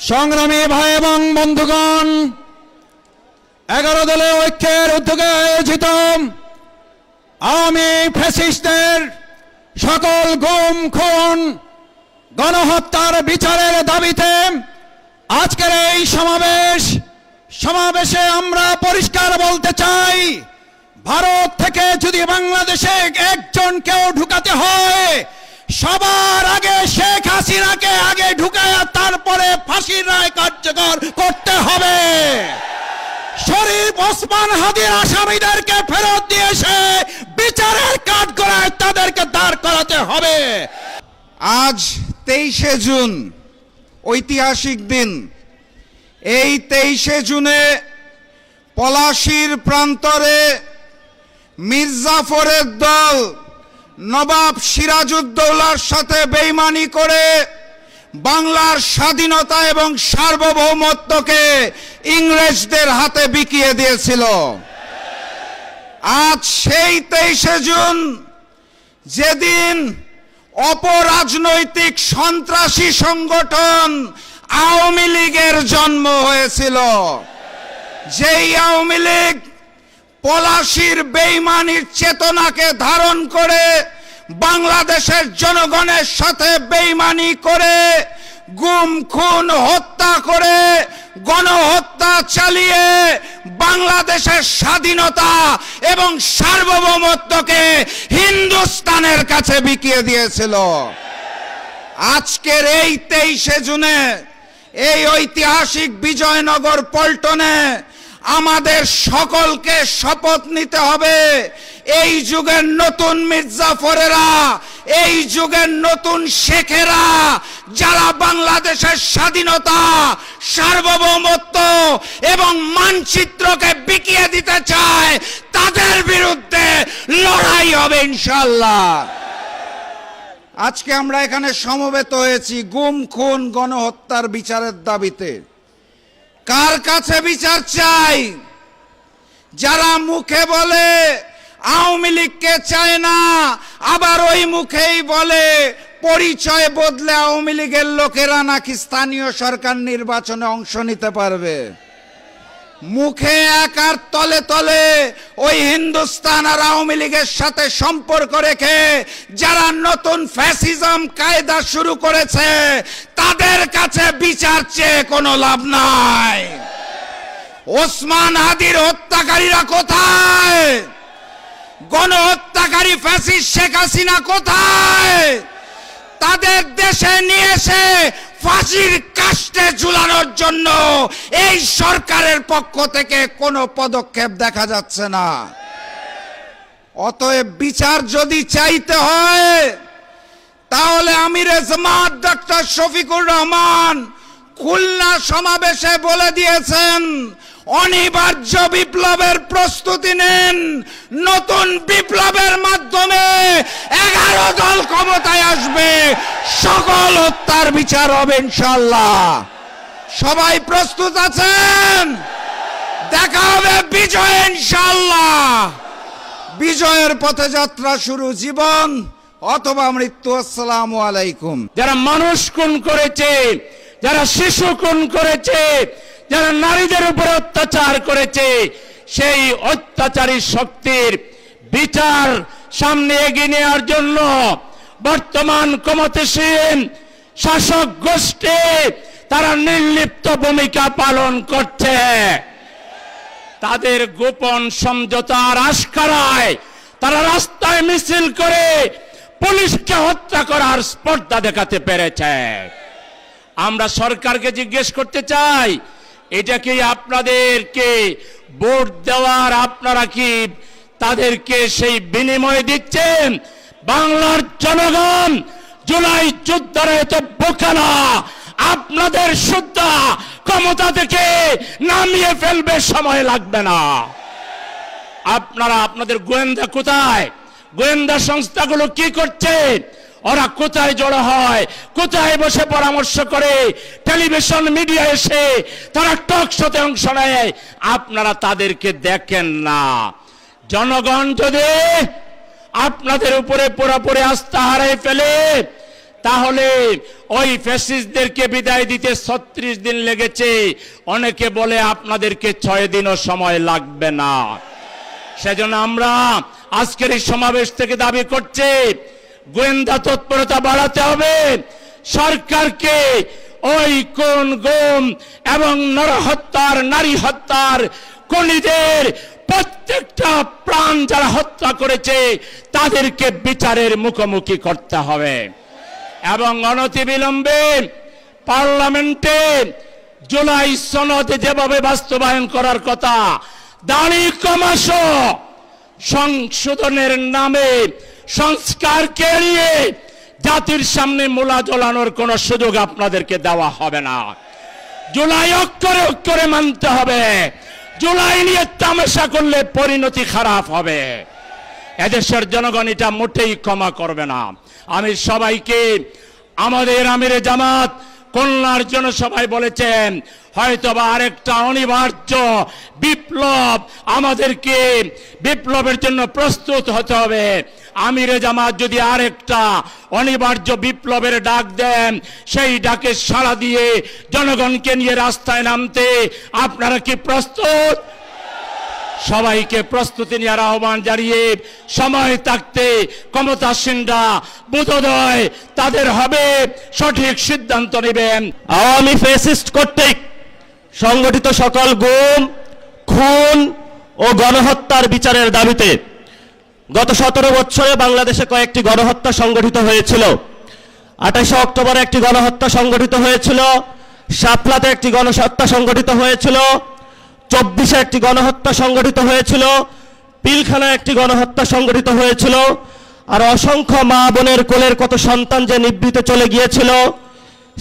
সংগ্রামী ভাই এবং বন্ধুগণ, 11 দলীয় ঐক্যের উদ্যোগে আয়োজিত আওয়ামী ফ্যাসিস্টদের সকল গুম খুন গণহত্যার বিচারের দাবিতে আজকের এই সমাবেশে আমরা পরিষ্কার বলতে চাই, ভারত থেকে যদি বাংলাদেশে একজন কেউ ঢুকাতে হয়, সবার আগে শেখ হাসিনাকে আগে ঢুকায়া তারপরে ফাঁসির রায় কার্যকর করতে হবে। শরীফ ওসমান হাদির আসামিদেরকে ফেরত দিয়ে এসে বিচারের কাঠগড়ায় তাদেরকে দাঁড় করাতে হবে। আজ 23শে জুন ঐতিহাসিক দিন। এই 23শে জুনে পলাশীর প্রান্তরে মির্জাফরের দল নবাব সিরাজউদ্দৌলার সাথে বেইমানি করে বাংলার স্বাধীনতা এবং সার্বভৌমত্বকে ইংরেজদের হাতে বিকিয়ে দিয়েছিল। আজ সেই 23শে জুন, যেদিন অপরাজনৈতিক সন্ত্রাসী সংগঠন আওয়ামী লীগের জন্ম হয়েছিল, যেই আওয়ামী লীগ পলাশীর বেইমানির চেতনাকে ধারণ করে বাংলাদেশের জনগণের সাথে বেইমানি করে গুম খুন হত্যা করে গণহত্যা চালিয়ে বাংলাদেশের স্বাধীনতা এবং সার্বভৌমত্বকে হিন্দুস্তানের কাছে বিকিয়ে দিয়েছিল। আজকের এই 23শে জুনে এই ঐতিহাসিক বিজয়নগর পল্টনে আমাদের সকলকে শপথ নিতে হবে, এই যুগের নতুন মির্জাফরেরা, এই যুগের নতুন শেখেরা, যারা বাংলাদেশের স্বাধীনতা, সার্বভৌমত্ব এবং মানচিত্রকে বিকিয়ে দিতে চায়, তাদের বিরুদ্ধে লড়াই হবে ইনশাআল্লাহ। আজকে আমরা এখানে সমবেত হয়েছি গুম খুন গণহত্যার বিচারের দাবিতে। কার কাছে বিচার চাই? যারা মুখে বলে আওয়ামী লীগকে চায় না, আবার ওই মুখেই বলে পরিচয় বদলে আওয়ামী লীগের লোকেরা নাকি স্থানীয় সরকার নির্বাচনে অংশ নিতে পারবে। মুখে এক আর তলে তলে ওই হিন্দুস্তান আর আওয়ামী লীগের সাথে সম্পর্ক রেখে যারা নতুন ফ্যাসিজম কায়দা শুরু করেছে, তাদের কাছে বিচার চেয়ে কোনো লাভ নাই। ওসমান হাদির হত্যাকারীরা কোথায়? গণহত্যাকারী ফ্যাসিস্ট শেখ হাসিনা কোথায়? তাদের দেশে নিয়ে এসে ফাঁসির কাস্টে ঝুলানোর জন্য এই সরকারের পক্ষ থেকে কোনো পদক্ষেপ দেখা যাচ্ছে না। অতএব বিচার যদি চাইতে হয়, তাহলে আমিরে জামাত ডক্টর শফিকুর রহমান খুলনা সমাবেশে বলে দিয়েছেন, অনিবার্য বিপ্লবের প্রস্তুতি নেন। নতুন বিপ্লবের মাধ্যমে 11 দল ক্ষমতায় আসবে, সকল হত্যার বিচার হবে ইনশাআল্লাহ। সবাই প্রস্তুত আছেন? দেখা হবে বিজয় ইনশাআল্লাহ। বিজয়ের পথে যাত্রা শুরু, জীবন অথবা মৃত্যু। আসসালামু আলাইকুম। যারা মানুষ খুন করেছে, যারা শিশু খুন করেছে, যারা নারীদের উপরে অত্যাচার করেছে, সেই অত্যাচারী শক্তির বিচার সামনে এগিয়ে নেওয়ার জন্য বর্তমান ক্ষমতাসীন শাসক গোষ্ঠী তারা নির্লিপ্ত ভূমিকা পালন করছে। তাদের গোপন সমঝোতার আশকারায় তারা রাস্তায় মিছিল করে পুলিশকে হত্যা করার স্পর্ধা দেখাতে পেরেছে। আমরা সরকারকে জিজ্ঞেস করতে চাই, এটা কি আপনাদেরকে ভোট দেওয়ার, আপনারা কি তাদেরকে সেই বিনিময় দিচ্ছেন? বাংলার জনগণ জুলাই যোদ্ধারা এত বোকা না, আপনাদের সুদ্ধা ক্ষমতা থেকে নামিয়ে ফেলবে, সময় লাগবে না। আপনারা, আপনাদের গোয়েন্দা কোথায়? গোয়েন্দা সংস্থাগুলো কি করছে? ওরা কোথায় জড়ো হয়, কোথায় বসে পরামর্শ করে, টেলিভিশন মিডিয়া এসে তারা টক শোতে অংশ নেয়, আপনারা তাদেরকে দেখেন না। জনগণ যদি আপনাদের উপরে পুরোপুরি আস্থা হারিয়ে ফেলে, তাহলে ওই ফ্যাসিস্টদেরকে বিদায় দিতে 36 দিন লেগেছে, অনেকে বলে আপনাদেরকে 6 দিনও সময় লাগবে না। সেজন্য আমরা আজকের এই সমাবেশ থেকে দাবি করছি, গোয়েন্দা তৎপরতা বাড়াতে হবে, সরকারকে ওই কোন গুম এবং নরহত্যার, নারী হত্যার, খুনিদের প্রত্যেকটা প্রাণ যারা হত্যা করেছে তাদেরকে বিচারের মুখোমুখি করতে হবে এবং অনতিবিলম্বে পার্লামেন্টে জুলাই সনদ যেভাবে বাস্তবায়ন করার কথা, দাড়ি কমাসো সংশোধনের নামে সংস্কারকে এড়িয়ে জাতির সামনে মূলা জ্বলানোর কোন সুযোগ আপনাদেরকে দেওয়া হবে না। জুলাই অক্ষরে অক্ষরে মানতে হবে। জুলাই নিয়ে তামাশা করলে পরিণতি খারাপ হবে। এদেশের জনগণ এটা মোটেই ক্ষমা করবে না। আমি সবাইকে, আমাদের আমিরে জামাত খুলনার জনসভায় বলেছেন, হয়তোবা আরেকটা অনিবার্য বিপ্লব, আমাদেরকে বিপ্লবের জন্য প্রস্তুত হতে হবে। আমিরে জামাত যদি আরেকটা অনিবার্য বিপ্লবের ডাক দেন, সেই ডাকে সাড়া দিয়ে জনগণকে নিয়ে রাস্তায় নামতে আপনারা কি প্রস্তুত? সবাইকে প্রস্তুতি নেওয়ার আহ্বান জানিয়ে সময় থাকতে ক্ষমতাসীনরা বোধোদয় তাদের হবে সঠিক সিদ্ধান্ত নেবেন। আওয়ামী ফ্যাসিস্ট কর্তৃক সংগঠিত সকল গুম, খুন ও গণহত্যার বিচারের দাবিতে গত 17 বছরে বাংলাদেশে কয়েকটি গণহত্যা সংগঠিত হয়েছিল। 28 অক্টোবরে একটি গণহত্যা সংগঠিত হয়েছিল, শাপলাতে একটি গণহত্যা সংগঠিত হয়েছিল, 24-এ একটি গণহত্যা সংগঠিত হয়েছিল, পিলখানায় একটি গণহত্যা সংগঠিত হয়েছিল। আর অসংখ্য মা বোনের কোলের কত সন্তান যে নিভৃতে চলে গিয়েছিল,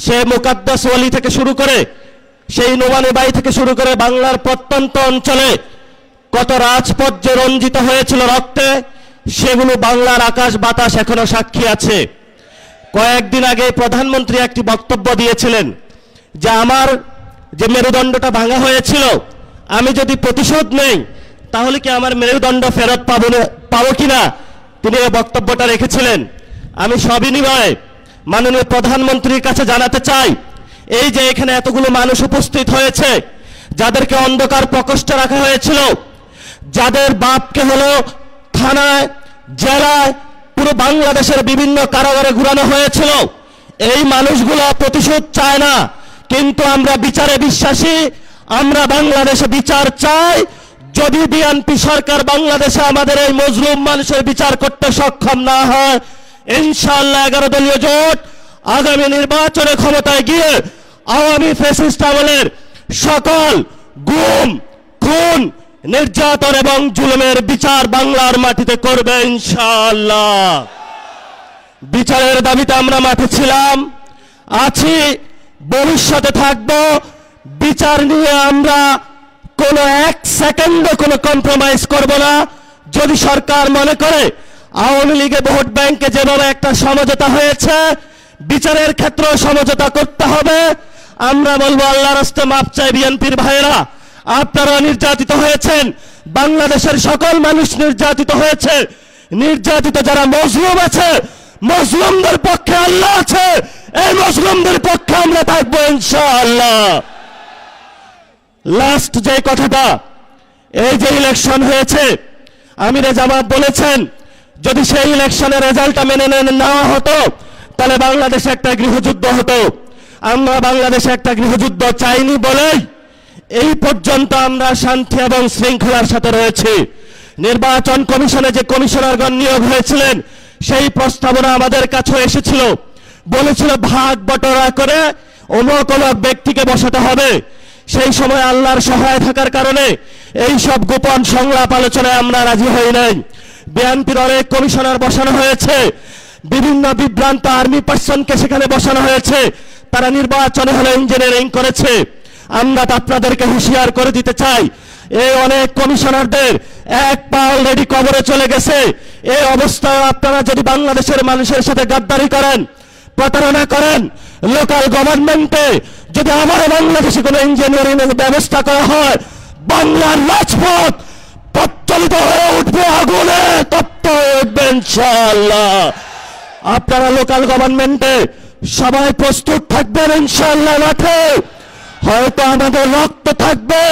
সে মুকাদ্দাস ওয়ালি থেকে শুরু করে, সেই নোমানি বাই থেকে শুরু করে বাংলার প্রত্যন্ত অঞ্চলে কত রাজপথ যে রঞ্জিত হয়েছিল রক্তে, সেগুলো বাংলার আকাশ বাতাস এখনো সাক্ষী আছে। কয়েকদিন আগে প্রধানমন্ত্রী একটি বক্তব্য দিয়েছিলেন যে আমার যে মেরুদণ্ডটা ভাঙা হয়েছিল, আমি যদি প্রতিশোধ নেই তাহলে কি আমার মেরুদণ্ড ফেরত পাবো কিনা, তিনি এই বক্তব্যটা রেখেছিলেন। আমি সবিনয়ে মাননীয় প্রধানমন্ত্রীর কাছে জানাতে চাই, এই যে এখানে এতগুলো মানুষ উপস্থিত হয়েছে, যাদেরকে অন্ধকার প্রকোষ্ঠে রাখা হয়েছিল, যাদের বাপকে হলো থানায়, জেলায়, পুরো বাংলাদেশের বিভিন্ন কারাগারে ঘুরানো হয়েছিল, এই মানুষগুলো প্রতিশোধ চায় না, কিন্তু আমরা বিচারে বিশ্বাসী। আমরা বাংলাদেশে বিচার চাই। যদি বিএনপি সরকার বাংলাদেশে আমাদের এই মজলুম মানুষের বিচার করতে সক্ষম না হয়, ইনশাআল্লাহ 11 দলীয় জোট আগামী নির্বাচনে ক্ষমতায় গিয়ে আওয়ামী ফ্যাসিস্ট আমলের সকল গুম, খুন, নির্যাতন এবং জুলুমের বিচার বাংলার মাটিতে করবে ইনশাআল্লাহ। বিচারের দাবিতে আমরা মাঠে ছিলাম, আছি, ভবিষ্যতে থাকব। বিচার নিয়ে আমরা কোনো 1 সেকেন্ডও কোনো কম্প্রোমাইজ করব না। যদি সরকার মনে করে আওয়ামী লীগে ভোট ব্যাংকে যেভাবে একটা সমঝোতা হয়েছে, বিচারের ক্ষেত্রে সমঝোতা করতে হবে। আমরা বলবো আল্লাহর রাস্তে মাপ চাই বিএনপির ভাইয়েরা, আপনারা নির্যাতিত হয়েছেন, বাংলাদেশের সকল মানুষ নির্যাতিত হয়েছে। নির্যাতিত যারা মজলুম আছে, মজলুমদের পক্ষে আল্লাহ আছে, এই মজলুমদের পক্ষে আমরা থাকবো ইনশাআল্লাহ। লাস্ট যে কথাটা, এই যে ইলেকশন হয়েছে, আমিরে জামাত বলেছেন যদি সেই ইলেকশনের রেজাল্টটা মেনে নেওয়া হতো তাহলে বাংলাদেশে একটা গৃহযুদ্ধ হতো। আমরা বাংলাদেশে একটা গৃহযুদ্ধ চাইনি বলেই এই পর্যন্ত আমরা শান্তি এবং শৃঙ্খলার সাথে রয়েছি। নির্বাচন কমিশনে যে কমিশনারগণ নিয়োগ হয়েছিলেন, সেই প্রস্তাবনা আমাদের কাছে এসেছিল, বলেছিল ভাগ বটরা করে অমুক অমুক ব্যক্তিকে বসাতে হবে। সেই সময় আল্লাহর সহায় থাকার কারণে এই সব গোপন সংলাপ আলোচনায় আমরা রাজি হই নাই। বিএনপির অনেক কমিশনার বসানো হয়েছে, বিভিন্ন বিভ্রান্ত আর্মি পার্সনকে সেখানে বসানো হয়েছে, তারা নির্বাচনে হলে ইঞ্জিনিয়ারিং করেছে। আমরা আপনাদেরকে হুঁশিয়ার করে দিতে চাই, এই অনেক কমিশনারদের এক পা অলরেডি কবরে চলে গেছে। এই অবস্থায় আপনারা যদি বাংলাদেশের মানুষের সাথে গাদ্দারি করেন, প্রতারণা করেন, লোকাল গভর্নমেন্টে যদি আমার বাংলাদেশে কোনো ইঞ্জিনিয়ারিং ব্যবস্থা করা হয়, বাংলার রাজপথ প্রচলিত হয়ে উঠবে, আগুনে তপ্ত হয়ে উঠবে ইনশাআল্লাহ। আপনারা লোকাল গভর্নমেন্টে সবাই প্রস্তুত থাকবেন ইনশাআল্লাহ। মাঠে হয়তো আমাদের রক্ত থাকবে,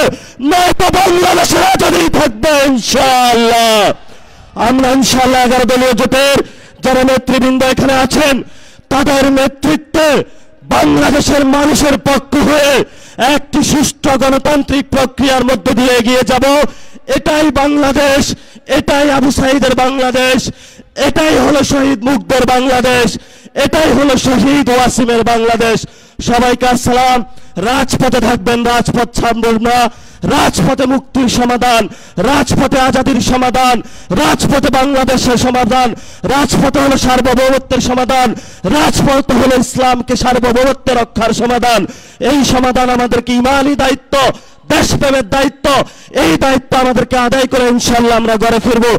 নয়তো বাংলাদেশের আজাদী থাকবে ইনশাআল্লাহ। আমরা ইনশাআল্লাহ 11 দলীয় জোটের যারা নেতৃবৃন্দ এখানে আছেন তাদের নেতৃত্বে বাংলাদেশের মানুষের পক্ষ হয়ে একটি সুষ্ঠু গণতান্ত্রিক প্রক্রিয়ার মধ্যে দিয়ে এগিয়ে যাব। এটাই বাংলাদেশ, এটাই আবু সাঈদের বাংলাদেশ, এটাই হলো শহীদ মুগ্ধের বাংলাদেশ, এটাই হলো শহীদ ওয়াসিমের বাংলাদেশ। সবাইকে আসসালাম। রাজপথে থাকবেন, রাজপথ ছাড়বেন না। রাজপথে মুক্তির সমাধান, রাজপথে আজাদির সমাধান, রাজপথে বাংলাদেশের সমাধান, রাজপথে হলো সার্বভৌমত্বের সমাধান, রাজপথ হলো ইসলামকে সার্বভৌমত্ব রক্ষার সমাধান। এই সমাধান আমাদেরকে ইমানি দায়িত্ব, দেশপ্রেমের দায়িত্ব, এই দায়িত্ব আমাদেরকে আদায় করে ইনশাআল্লাহ আমরা ঘরে ফিরবো।